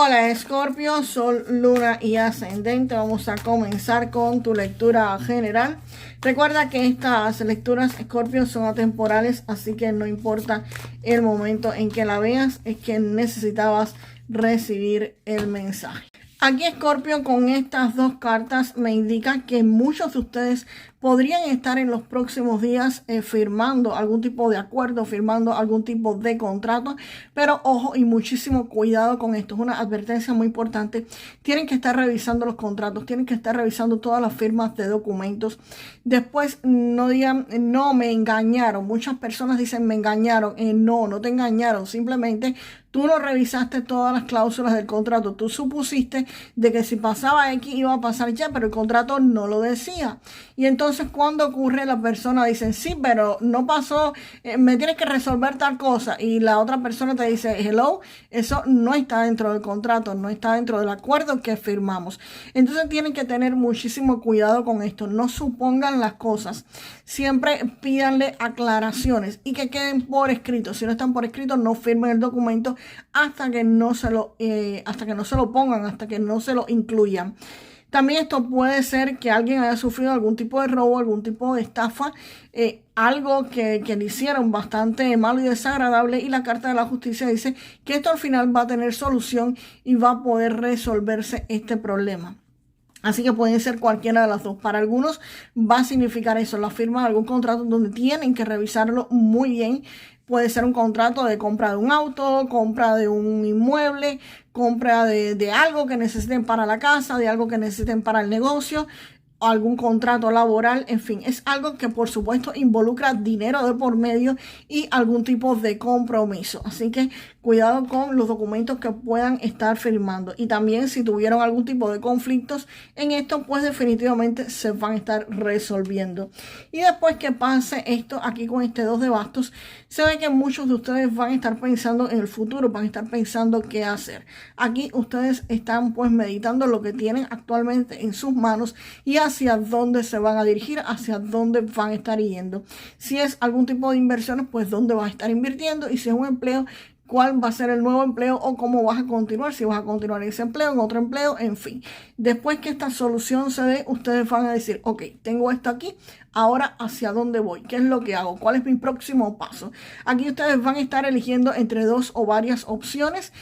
Hola Escorpio, Sol, Luna y Ascendente. Vamos a comenzar con tu lectura general. Recuerda que estas lecturas Escorpio son atemporales, así que no importa el momento en que la veas, es que necesitabas recibir el mensaje. Aquí Escorpio, con estas dos cartas me indica que muchos de ustedes podrían estar en los próximos días firmando algún tipo de acuerdo, firmando algún tipo de contrato, pero ojo y muchísimo cuidado con esto. Es una advertencia muy importante. Tienen que estar revisando los contratos, tienen que estar revisando todas las firmas de documentos. Después no digan, no, me engañaron. Muchas personas dicen, me engañaron. No te engañaron. Simplemente tú no revisaste todas las cláusulas del contrato. Tú supusiste de que si pasaba X iba a pasar Y, pero el contrato no lo decía. Y entonces cuando ocurre, la persona dice, sí, pero no pasó, me tienes que resolver tal cosa. Y la otra persona te dice, hello, eso no está dentro del contrato, no está dentro del acuerdo que firmamos. Entonces tienen que tener muchísimo cuidado con esto. No supongan las cosas. Siempre pídanle aclaraciones y que queden por escrito. Si no están por escrito, no firmen el documento hasta que no se lo pongan, hasta que no se lo incluyan. También esto puede ser que alguien haya sufrido algún tipo de robo, algún tipo de estafa, algo que le hicieron bastante malo y desagradable, y la carta de la justicia dice que esto al final va a tener solución y va a poder resolverse este problema. Así que pueden ser cualquiera de las dos. Para algunos va a significar eso, la firma de algún contrato donde tienen que revisarlo muy bien. Puede ser un contrato de compra de un auto, compra de un inmueble, compra de algo que necesiten para la casa, de algo que necesiten para el negocio, algún contrato laboral, en fin, es algo que por supuesto involucra dinero de por medio y algún tipo de compromiso. Así que cuidado con los documentos que puedan estar firmando. Y también si tuvieron algún tipo de conflictos en esto, pues definitivamente se van a estar resolviendo. Y después que pase esto aquí con este 2 de bastos, se ve que muchos de ustedes van a estar pensando en el futuro, van a estar pensando qué hacer. Aquí ustedes están pues meditando lo que tienen actualmente en sus manos y hacia dónde se van a dirigir, hacia dónde van a estar yendo. Si es algún tipo de inversiones, pues dónde vas a estar invirtiendo, y si es un empleo, cuál va a ser el nuevo empleo o cómo vas a continuar, si vas a continuar en ese empleo, en otro empleo, en fin. Después que esta solución se dé, ustedes van a decir, ok, tengo esto aquí, ahora hacia dónde voy, qué es lo que hago, cuál es mi próximo paso. Aquí ustedes van a estar eligiendo entre dos o varias opciones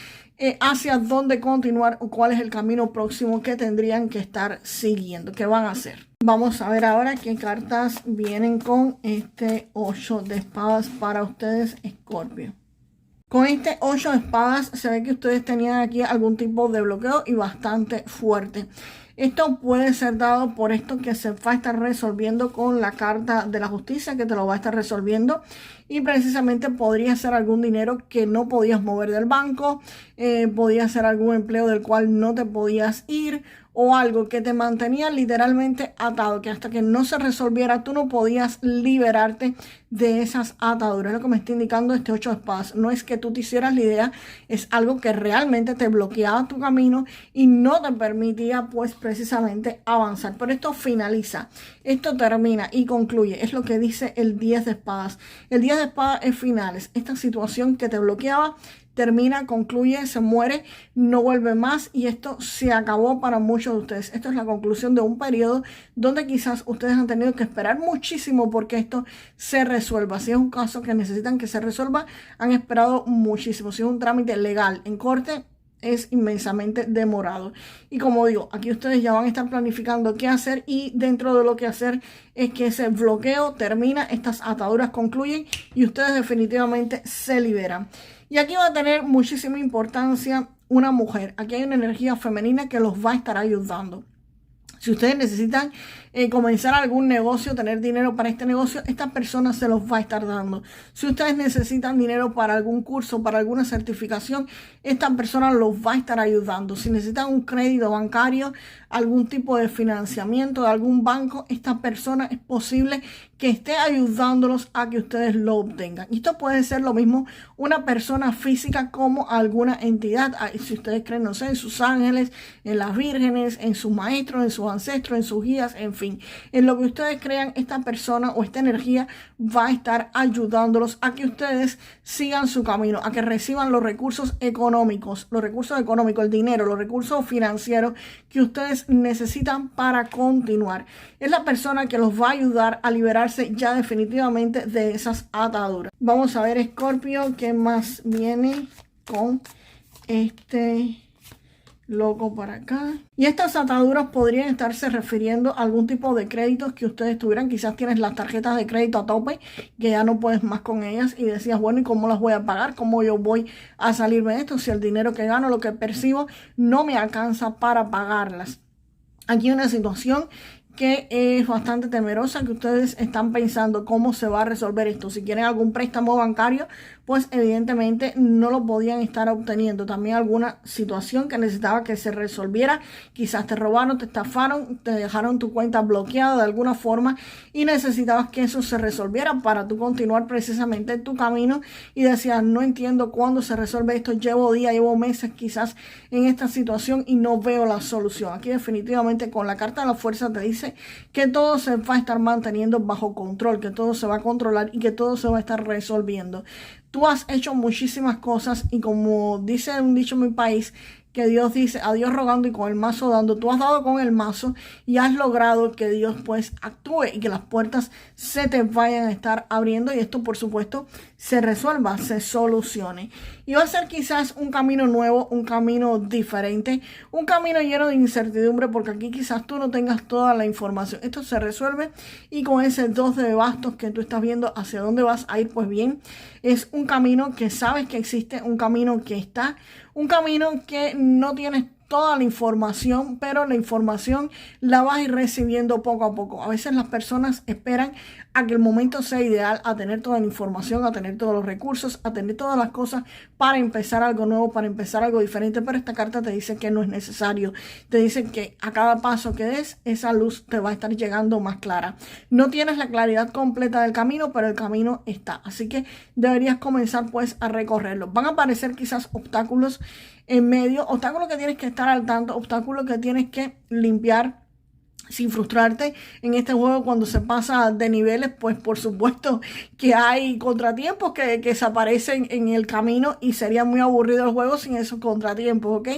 hacia dónde continuar o cuál es el camino próximo que tendrían que estar siguiendo, qué van a hacer. Vamos a ver ahora qué cartas vienen con este 8 de espadas para ustedes, Escorpio. Con este 8 de espadas se ve que ustedes tenían aquí algún tipo de bloqueo y bastante fuerte. Esto puede ser dado por esto que se va a estar resolviendo con la carta de la justicia, que te lo va a estar resolviendo. Y precisamente podría ser algún dinero que no podías mover del banco, podía ser algún empleo del cual no te podías ir, o algo que te mantenía literalmente atado, que hasta que no se resolviera tú no podías liberarte de esas ataduras. Es lo que me está indicando este 8 de espadas. No es que tú te hicieras la idea, es algo que realmente te bloqueaba tu camino y no te permitía pues precisamente avanzar. Pero esto finaliza, esto termina y concluye. Es lo que dice el 10 de espadas. El 10 de espadas es finales. Esta situación que te bloqueaba termina, concluye, se muere, no vuelve más, y esto se acabó para muchos de ustedes. Esto es la conclusión de un periodo donde quizás ustedes han tenido que esperar muchísimo porque esto se resuelva. Si es un caso que necesitan que se resuelva, han esperado muchísimo. Si es un trámite legal en corte, es inmensamente demorado. Y como digo, aquí ustedes ya van a estar planificando qué hacer, y dentro de lo que hacer es que ese bloqueo termina, estas ataduras concluyen y ustedes definitivamente se liberan. Y aquí va a tener muchísima importancia una mujer. Aquí hay una energía femenina que los va a estar ayudando. Si ustedes necesitan comenzar algún negocio, tener dinero para este negocio, esta persona se los va a estar dando. Si ustedes necesitan dinero para algún curso, para alguna certificación, esta persona los va a estar ayudando. Si necesitan un crédito bancario, algún tipo de financiamiento de algún banco, esta persona es posible que esté ayudándolos a que ustedes lo obtengan. Y esto puede ser lo mismo una persona física como alguna entidad. Si ustedes creen, no sé, en sus ángeles, en las vírgenes, en sus maestros, en sus ancestros, en sus guías, en fin. En lo que ustedes crean, esta persona o esta energía va a estar ayudándolos a que ustedes sigan su camino, a que reciban los recursos económicos, el dinero, los recursos financieros que ustedes necesitan para continuar. Es la persona que los va a ayudar a liberarse ya definitivamente de esas ataduras. Vamos a ver, Escorpio, qué más viene con este loco para acá. Y estas ataduras podrían estarse refiriendo a algún tipo de créditos que ustedes tuvieran. Quizás tienes las tarjetas de crédito a tope, que ya no puedes más con ellas y decías, bueno, ¿y cómo las voy a pagar? ¿Cómo yo voy a salirme de esto si el dinero que gano, lo que percibo, no me alcanza para pagarlas? Aquí hay una situación que es bastante temerosa, que ustedes están pensando cómo se va a resolver esto. Si quieren algún préstamo bancario, pues evidentemente no lo podían estar obteniendo. También alguna situación que necesitaba que se resolviera. Quizás te robaron, te estafaron, te dejaron tu cuenta bloqueada de alguna forma y necesitabas que eso se resolviera para tú continuar precisamente tu camino y decías, no entiendo cuándo se resuelve esto. Llevo días, llevo meses quizás en esta situación y no veo la solución. Aquí definitivamente con la carta de la fuerza te dice que todo se va a estar manteniendo bajo control, que todo se va a controlar y que todo se va a estar resolviendo. Tú has hecho muchísimas cosas y como dice un dicho en mi país, que Dios dice a Dios rogando y con el mazo dando. Tú has dado con el mazo y has logrado que Dios pues actúe y que las puertas se te vayan a estar abriendo y esto por supuesto se resuelva, se solucione. Y va a ser quizás un camino nuevo, un camino diferente, un camino lleno de incertidumbre porque aquí quizás tú no tengas toda la información. Esto se resuelve y con ese 2 de bastos que tú estás viendo hacia dónde vas a ir, pues bien, es un camino que sabes que existe, un camino que está, un camino que no tienes toda la información, pero la información la vas a ir recibiendo poco a poco. A veces las personas esperan a que el momento sea ideal, a tener toda la información, a tener todos los recursos, a tener todas las cosas para empezar algo nuevo, para empezar algo diferente, pero esta carta te dice que no es necesario. Te dice que a cada paso que des, esa luz te va a estar llegando más clara. No tienes la claridad completa del camino, pero el camino está. Así que deberías comenzar pues a recorrerlo. Van a aparecer quizás obstáculos en medio, obstáculos que tienes que estar al tanto, obstáculos que tienes que limpiar sin frustrarte. En este juego cuando se pasa de niveles, pues por supuesto que hay contratiempos que se aparecen en el camino y sería muy aburrido el juego sin esos contratiempos, ¿ok?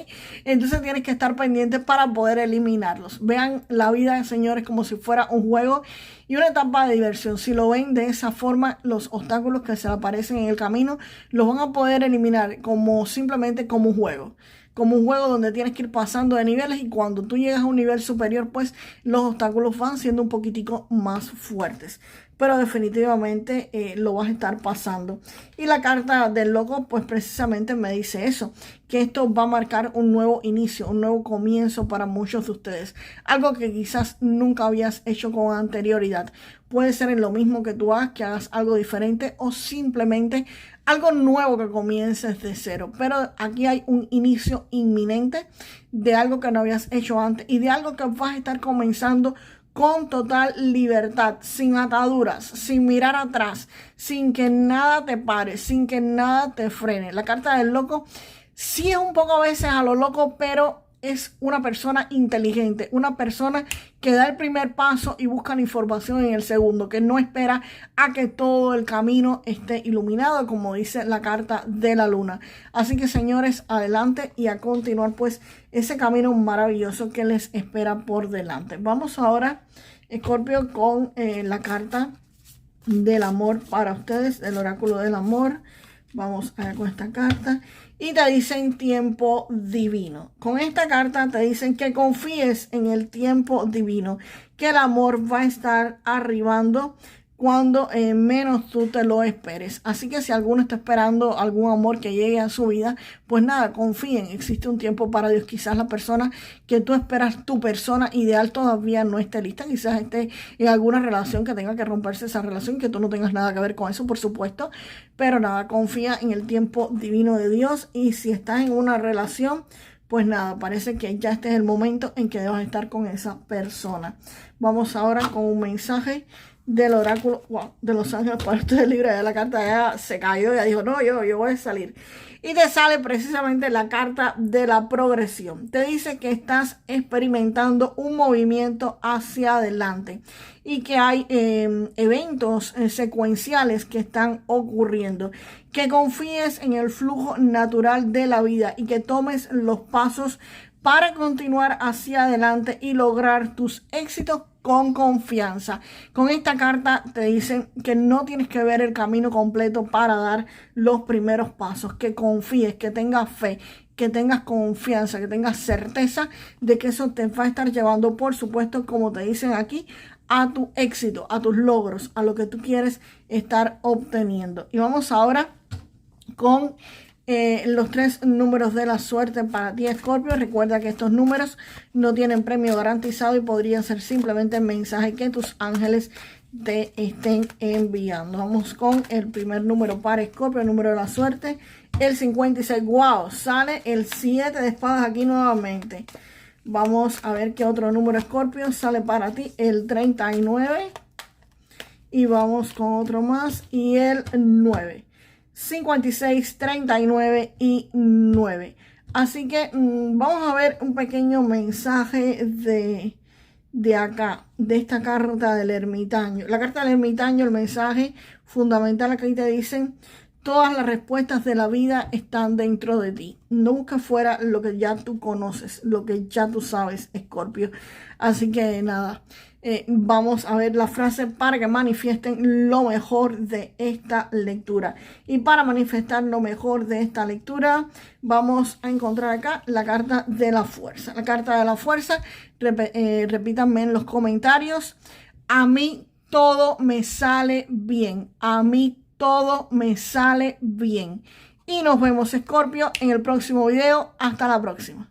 Entonces tienes que estar pendiente para poder eliminarlos. Vean la vida, señores, como si fuera un juego y una etapa de diversión. Si lo ven de esa forma, los obstáculos que se aparecen en el camino los van a poder eliminar como simplemente como un juego. Como un juego donde tienes que ir pasando de niveles y cuando tú llegas a un nivel superior, pues los obstáculos van siendo un poquitico más fuertes. Pero definitivamente lo vas a estar pasando. Y la carta del loco, pues precisamente me dice eso, que esto va a marcar un nuevo inicio, un nuevo comienzo para muchos de ustedes. Algo que quizás nunca habías hecho con anterioridad. Puede ser en lo mismo que tú hagas, que hagas algo diferente o simplemente algo nuevo que comiences de cero. Pero aquí hay un inicio inminente de algo que no habías hecho antes y de algo que vas a estar comenzando con total libertad, sin ataduras, sin mirar atrás, sin que nada te pare, sin que nada te frene. La carta del loco sí es un poco a veces a lo loco, pero es una persona inteligente, una persona que da el primer paso y busca la información en el segundo, que no espera a que todo el camino esté iluminado, como dice la carta de la luna. Así que, señores, adelante y a continuar pues ese camino maravilloso que les espera por delante. Vamos ahora, Escorpio, con la carta del amor para ustedes, el oráculo del amor. Vamos allá con esta carta. Y te dicen tiempo divino. Con esta carta te dicen que confíes en el tiempo divino. Que el amor va a estar arribando cuando menos tú te lo esperes. Así que si alguno está esperando algún amor que llegue a su vida, pues nada, confíen. Existe un tiempo para Dios. Quizás la persona que tú esperas, tu persona ideal, todavía no esté lista. Quizás esté en alguna relación que tenga que romperse esa relación, que tú no tengas nada que ver con eso, por supuesto. Pero nada, confía en el tiempo divino de Dios. Y si estás en una relación, pues nada, parece que ya este es el momento en que debas estar con esa persona. Vamos ahora con un mensaje del oráculo, wow, de los ángeles para este libro. Ya la carta ya se cayó, ya dijo, no, yo voy a salir. Y te sale precisamente la carta de la progresión. Te dice que estás experimentando un movimiento hacia adelante y que hay eventos secuenciales que están ocurriendo. Que confíes en el flujo natural de la vida y que tomes los pasos para continuar hacia adelante y lograr tus éxitos con confianza. Con esta carta te dicen que no tienes que ver el camino completo para dar los primeros pasos, que confíes, que tengas fe, que tengas confianza, que tengas certeza de que eso te va a estar llevando, por supuesto, como te dicen aquí, a tu éxito, a tus logros, a lo que tú quieres estar obteniendo. Y vamos ahora con los 3 números de la suerte para ti, Escorpio. Recuerda que estos números no tienen premio garantizado y podrían ser simplemente el mensaje que tus ángeles te estén enviando. Vamos con el primer número para Escorpio, el número de la suerte, el 56. Wow, sale el 7 de espadas aquí nuevamente. Vamos a ver qué otro número, Escorpio, sale para ti, el 39. Y vamos con otro más y el 9. 56, 39 y 9. Así que vamos a ver un pequeño mensaje de acá, de esta carta del ermitaño. La carta del ermitaño, el mensaje fundamental aquí te dicen: todas las respuestas de la vida están dentro de ti. No busques fuera lo que ya tú conoces, lo que ya tú sabes, Escorpio. Así que nada, vamos a ver la frase para que manifiesten lo mejor de esta lectura. Y para manifestar lo mejor de esta lectura, vamos a encontrar acá la carta de la fuerza. La carta de la fuerza, repítanme en los comentarios: a mí todo me sale bien. A mí todo me sale bien. Y nos vemos, Escorpio, en el próximo video. Hasta la próxima.